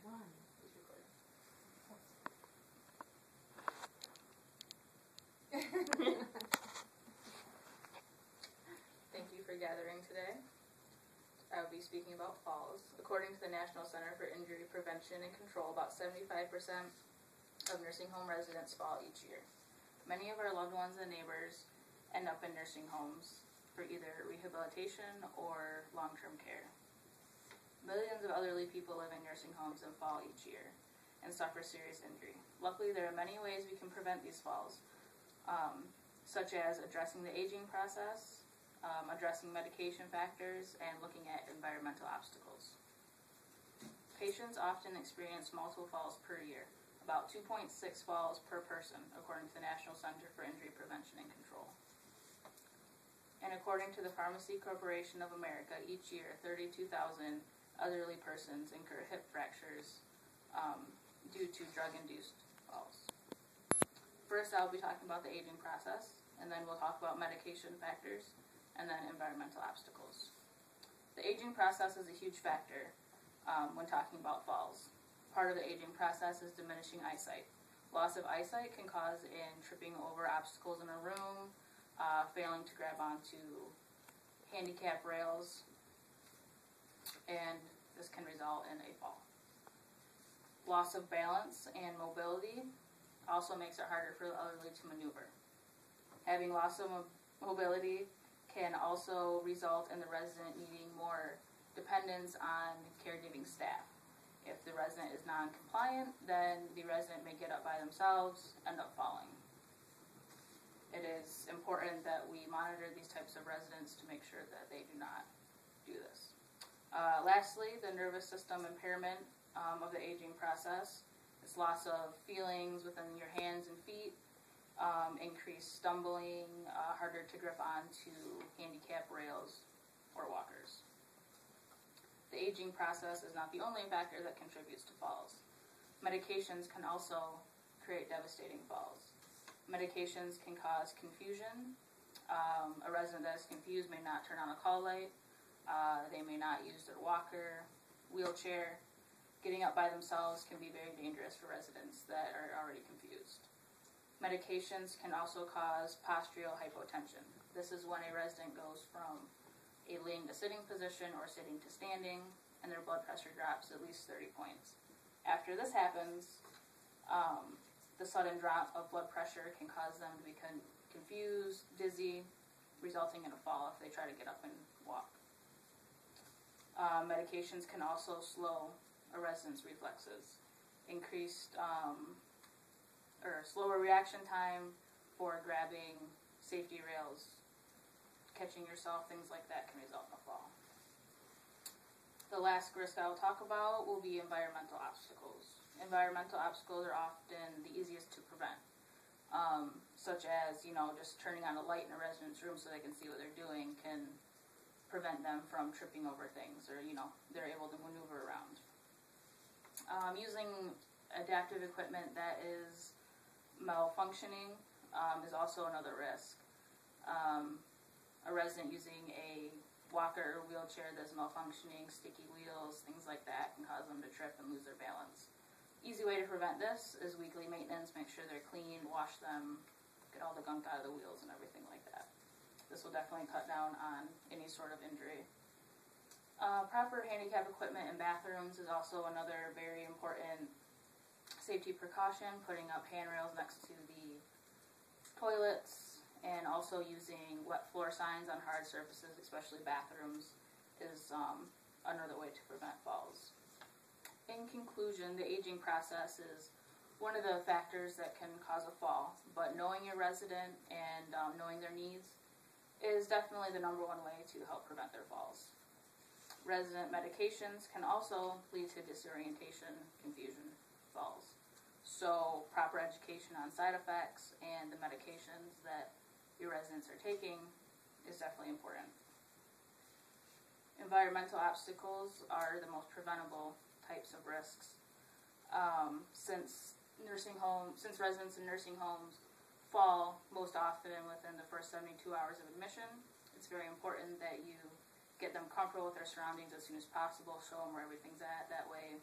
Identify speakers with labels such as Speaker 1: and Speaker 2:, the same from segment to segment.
Speaker 1: One.
Speaker 2: He's recording. Thank you for gathering today. I will be speaking about falls. According to the National Center for Injury Prevention and Control, about 75% of nursing home residents fall each year. Many of our loved ones and neighbors end up in nursing homes for either rehabilitation or long-term care. Millions of elderly people live in nursing homes and fall each year and suffer serious injury. Luckily, there are many ways we can prevent these falls, such as addressing the aging process, addressing medication factors, and looking at environmental obstacles. Patients often experience multiple falls per year, about 2.6 falls per person, according to the National Center for Injury Prevention and Control. And according to the Pharmacy Corporation of America, each year 32,000 elderly persons incur hip fractures due to drug-induced falls. First, I'll be talking about the aging process, and then we'll talk about medication factors, and then environmental obstacles. The aging process is a huge factor when talking about falls. Part of the aging process is diminishing eyesight. Loss of eyesight can cause in tripping over obstacles in a room, failing to grab onto handicap rails, and this can result in a fall. Loss of balance and mobility also makes it harder for the elderly to maneuver. Having loss of mobility can also result in the resident needing more dependence on caregiving staff. If the resident is non-compliant, then the resident may get up by themselves, end up falling. It is important that we monitor these types of residents to make sure that they do not do this. Lastly, the nervous system impairment of the aging process. It's loss of feelings within your hands and feet, increased stumbling, harder to grip onto handicap rails or walkers. The aging process is not the only factor that contributes to falls. Medications can also create devastating falls. Medications can cause confusion. A resident that is confused may not turn on a call light. They may not use their walker, wheelchair. Getting up by themselves can be very dangerous for residents that are already confused. Medications can also cause postural hypotension. This is when a resident goes from a laying to sitting position or sitting to standing, and their blood pressure drops at least 30 points. After this happens, the sudden drop of blood pressure can cause them to become confused, dizzy, resulting in a fall if they try to get up and walk. Medications can also slow a resident's reflexes. Increased or slower reaction time for grabbing safety rails, catching yourself, things like that can result in a fall. The last risk I will talk about will be environmental obstacles. Environmental obstacles are often the easiest to prevent, such as, just turning on a light in a resident's room so they can see what they're doing can prevent them from tripping over things, or, they're able to maneuver around. Using adaptive equipment that is malfunctioning is also another risk. A resident using a walker or wheelchair that's malfunctioning, sticky wheels, things like that can cause them to trip and lose their balance. Easy way to prevent this is weekly maintenance. Make sure they're clean, wash them, get all the gunk out of the wheels and everything like that. This will definitely cut down on any sort of injury. Proper handicap equipment in bathrooms is also another very important safety precaution. Putting up handrails next to the toilets and also using wet floor signs on hard surfaces, especially bathrooms, is another way to prevent falls. In conclusion, the aging process is one of the factors that can cause a fall, but knowing your resident and knowing their needs is definitely the number one way to help prevent their falls. Resident medications can also lead to disorientation, confusion, falls. So proper education on side effects and the medications that your residents are taking is definitely important. Environmental obstacles are the most preventable types of risks. Since residents in nursing homes fall most often within the first 72 hours of admission, it's very important that you get them comfortable with their surroundings as soon as possible, show them where everything's at. That way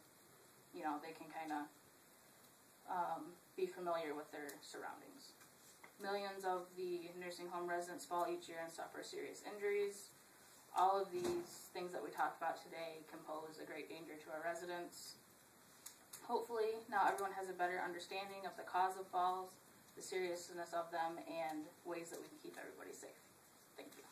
Speaker 2: they can kind of be familiar with their surroundings. Millions of the nursing home residents fall each year and suffer serious injuries. All of these things that we talked about today can pose a great danger to our residents. Hopefully, now everyone has a better understanding of the cause of falls, the seriousness of them, and ways that we can keep everybody safe. Thank you.